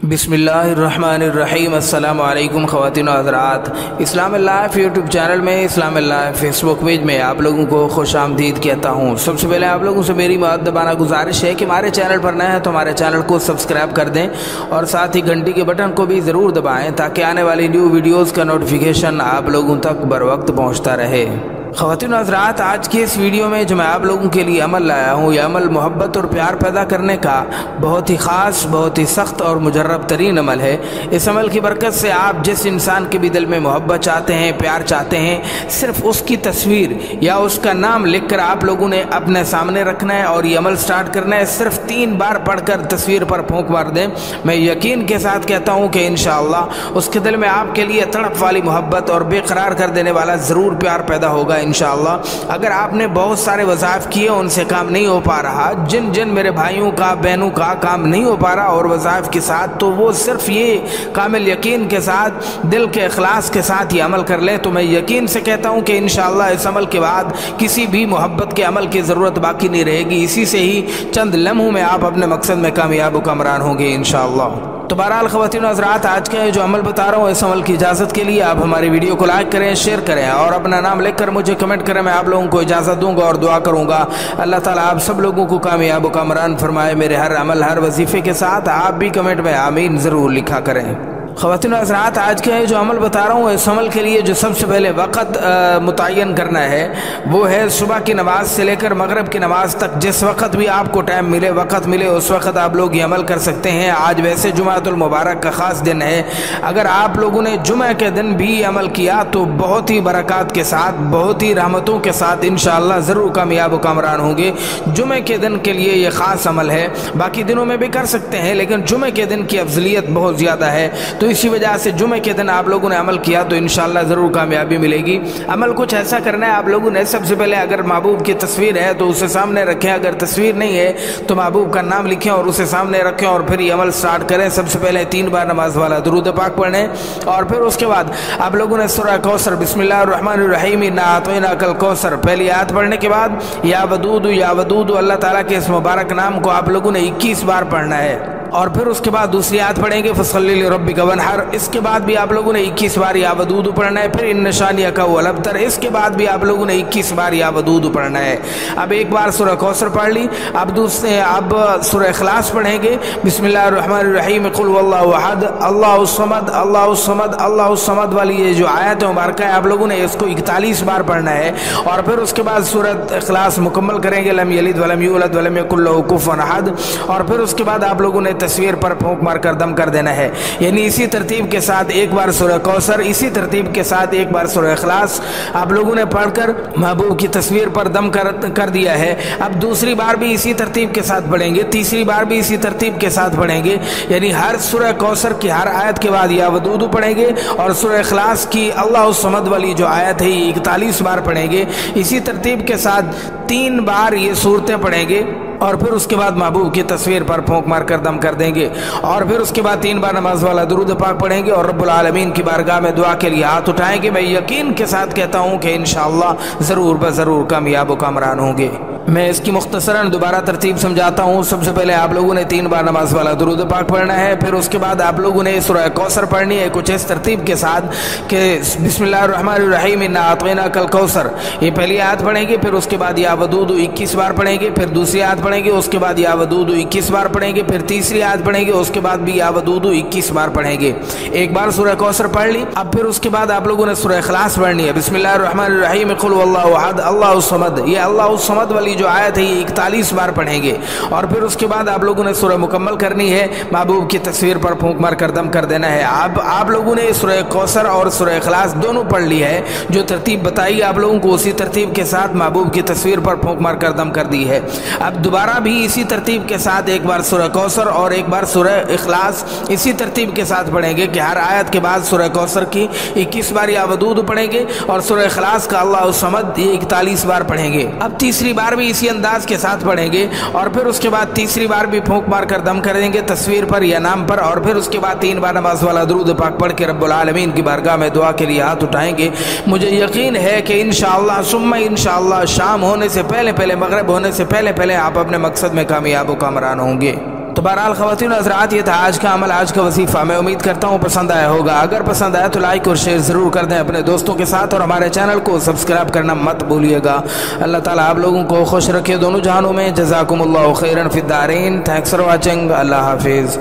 बिस्मिल्लाहिर्रहमानिर्रहीम। अस्सलाम वालेकुम ख़वातीन व हज़रात। इस्लाम लाइफ यूट्यूब चैनल में, इस्लाम लाइफ फेसबुक पेज में आप लोगों को खुश आमदीद कहता हूँ। सबसे पहले आप लोगों से मेरी मुअद्दबाना गुजारिश है कि हमारे चैनल पर नए हैं तो हमारे चैनल को सब्सक्राइब कर दें और साथ ही घंटी के बटन को भी ज़रूर दबाएँ ताकि आने वाली न्यू वीडियोज़ का नोटिफिकेशन आप लोगों तक बर वक्त पहुँचता रहे। ख़वातीन हज़रात, आज की इस वीडियो में जो मैं आप लोगों के लिए अमल लाया हूँ, यह अमल मोहब्बत और प्यार पैदा करने का बहुत ही ख़ास, बहुत ही सख्त और मुजर्रब तरीन अमल है। इस अमल की बरकत से आप जिस इंसान के भी दिल में मोहब्बत चाहते हैं, प्यार चाहते हैं, सिर्फ उसकी तस्वीर या उसका नाम लिखकर आप लोगों ने अपने सामने रखना है और ये अमल स्टार्ट करना है। सिर्फ 3 बार पढ़कर तस्वीर पर फूंक मार दें। मैं यकीन के साथ कहता हूँ कि इंशाअल्लाह उसके दिल में आपके लिए तड़प वाली मोहब्बत और बेकरार कर देने वाला ज़रूर प्यार पैदा होगा इंशाअल्लाह। अगर आपने बहुत सारे वज़ाइफ किए, उनसे काम नहीं हो पा रहा, जिन मेरे भाइयों का, बहनों का काम नहीं हो पा रहा और वज़ाइफ के साथ, तो वो सिर्फ ये कामिल यकीन के साथ, दिल के इखलास के साथ ये अमल कर ले, तो मैं यकीन से कहता हूँ कि इंशाअल्लाह इस अमल के बाद किसी भी मोहब्बत के अमल की ज़रूरत बाकी नहीं रहेगी। इसी से ही चंद लम्हों में आप अपने मकसद में कामयाब व कामरान होंगे इंशाअल्लाह। तो बहरहाल ख़वातीन हज़रात, आज का जो अमल बता रहा हूँ, इस अमल की इजाज़त के लिए आप हमारी वीडियो को लाइक करें, शेयर करें और अपना नाम लिखकर मुझे कमेंट करें। मैं आप लोगों को इजाज़त दूंगा और दुआ करूँगा अल्लाह ताला आप सब लोगों को कामयाब व कामरान फरमाए। मेरे हर अमल, हर वजीफ़े के साथ आप भी कमेंट में आमीन ज़रूर लिखा करें। ख़वातीन हज़रात, आज के जो अमल बता रहा हूँ, इस अमल के लिए जो सबसे पहले वक़्त मुतय्यन करना है वो है सुबह की नमाज से लेकर मगरिब की नमाज तक। जिस वक़्त भी आपको टाइम मिले, वक़्त मिले, उस वक़्त आप लोग ये अमल कर सकते हैं। आज वैसे जुमातुल मुबारक का ख़ास दिन है। अगर आप लोगों ने जुमे के दिन भी अमल किया तो बहुत ही बरक़ात के साथ, बहुत ही रहमतों के साथ इंशाअल्लाह ज़रूर कामयाब व कामरान होंगे। जुमे के दिन के लिए ये ख़ास अमल है। बाकी दिनों में भी कर सकते हैं लेकिन जुमे के दिन की अफजलियत बहुत ज़्यादा है, तो इसी वजह से जुमे के दिन आप लोगों ने अमल किया तो इंशाअल्लाह ज़रूर कामयाबी मिलेगी। अमल कुछ ऐसा करना है आप लोगों ने, सबसे पहले अगर महबूब की तस्वीर है तो उसे सामने रखें, अगर तस्वीर नहीं है तो महबूब का नाम लिखें और उसे सामने रखें और फिर ये अमल स्टार्ट करें। सबसे पहले 3 बार नमाज वाला दुरूद पाक पढ़ें और फिर उसके बाद आप लोगों ने सूरह कौसर, बिस्मिल्लाहिर्रहमानिर्रहीम, इन्ना अतैनाकल कौसर, पहली आयत पढ़ने के बाद या वदूद अल्लाह ताला के इस मुबारक नाम को आप लोगों ने 21 बार पढ़ना है और फिर उसके बाद दूसरी आयत पढ़ेंगे फसल्लि लिरब्बिका वनहर। इसके बाद भी आप लोगों ने 21 बार या वदूद पढ़ना है। फिर इन्न शानिअका हुवल अबतर, इसके बाद भी आप लोगों ने 21 बार या वदूद पढ़ना है। अब एक बार सूरह कौसर पढ़ ली, अब सूरह इखलास पढ़ेंगे, बिस्मिल्लाहिर्रहमानिर्रहीम, कुल हुवल्लाहु अहद, अल्लाहुस समद, अल्लाहुस समद, अल्लाहुस समद वाली ये जो आयत मुबारक है आप लोगों ने इसको 41 बार पढ़ना है और फिर उसके बाद सूरह इखलास मुकम्मल करेंगे, लम यलिद वलम यूलद वलम यकुल लहू कुफुवन अहद, और फिर उसके बाद आप लोगों ने तस्वीर पर फूंक मार कर दम कर देना है। यानी इसी तरतीब के साथ एक बार सूरह कौसर, इसी तरतीब के साथ एक बार सूरह इखलास आप लोगों ने पढ़कर महबूब की तस्वीर पर दम कर दिया है। अब दूसरी बार भी इसी तरतीब के साथ पढ़ेंगे, तीसरी बार भी इसी तरतीब के साथ पढ़ेंगे। यानी हर सूरह कौसर की हर आयत के बाद या वदूद पढ़ेंगे और सूरह इखलास की अल्लाहुस समद वाली जो आयत है 41 बार पढ़ेंगे। इसी तरतीब के साथ 3 बार ये सूरतें पढ़ेंगे और फिर उसके बाद महबूब की तस्वीर पर फूंक मार कर दम कर देंगे और फिर उसके बाद 3 बार नमाज वाला दुरूद पाक पढ़ेंगे और रब्बुल आलमीन की बारगाह में दुआ के लिए हाथ उठाएंगे। मैं यकीन के साथ कहता हूँ कि इंशाअल्लाह ज़रूर ज़रूर कामयाब व कामरान होंगे। मैं इसकी मुख्तसरन दोबारा तरतीब समझाता हूँ। सबसे पहले आप लोगों ने 3 बार नमाज वाला दुरूद पाक पढ़ना है, फिर उसके बाद आप लोगों ने सूरह कौसर पढ़नी है कुछ इस तरतीब के साथ कि बिस्मिल्लाहिर्रहमानिर्रहीम, इन्ना अतैनाकल कौसर, ये पहली आयत पढ़ेंगे, फिर उसके बाद या वदूद 21 बार पढ़ेंगे, फिर दूसरी आयत पढ़ेंगे, उसके बाद या वदूद 21 बार पढ़ेंगे, फिर तीसरी आयत पढ़ेंगे, उसके बाद भी या वदूद 21 बार पढ़ेंगे। एक बार सूरह कौसर पढ़ ली, अब फिर उसके बाद आप लोगों ने सूरह इखलास पढ़नी है, बिस्मिल्लाहिर्रहमानिर्रहीम, कुल हुवल्लाहु अहद, अल्लाहुस समद, ये अल्लाहुस समद वाली जो आयत है 41 बार पढ़ेंगे और फिर उसके बाद आप लोगों ने सूरह मुकम्मल करनी है, महबूब की तस्वीर पर फूंक मार कर दम कर देना है। अब आप लोगों ने सूरह कौसर और सूरह इखलास दोनों पढ़ ली है, जो तरतीब बताई आप लोगों को उसी तरतीब के साथ महबूब की तस्वीर पर फूंक मार कर दम कर दी है। अब दोबारा भी इसी तरतीब के साथ एक बार सूरह कौसर और एक बार सूरह इखलास इसी तरतीब के साथ पढ़ेंगे कि हर आयत के बाद सूरह कौसर की 21 बार या वदूद पढ़ेंगे और सूरह इखलास का अल्लाहुस समद ये 41 बार पढ़ेंगे। अब तीसरी बार भी इसी अंदाज के साथ पढ़ेंगे और फिर उसके बाद तीसरी बार भी फूंक मार कर दम करेंगे तस्वीर पर या नाम पर और फिर उसके बाद 3 बार नमाज वाला दुरूद पाक पढ़ के रब्बुल आलमीन की बारगाह में दुआ के लिए हाथ उठाएंगे। मुझे यकीन है कि इंशाअल्लाह सुम्मा इंशाअल्लाह शाम होने से पहले, मगरिब होने से पहले आप अपने मकसद में कामयाब व कामरान होंगे। تو بہرحال خواتین و حضرات یہ تھا آج کا عمل، آج کا وظیفہ. میں امید کرتا ہوں پسند آیا ہوگا. اگر پسند آیا تو لائک اور شیئر ضرور کر دیں اپنے دوستوں کے ساتھ، اور ہمارے چینل کو سبسکرائب کرنا مت بھولیے گا. اللہ تعالیٰ آپ لوگوں کو خوش رکھے دونوں جہانوں میں. جزاکم اللہ خیرا فی الدارین. Thanks for watching. اللہ حافظ.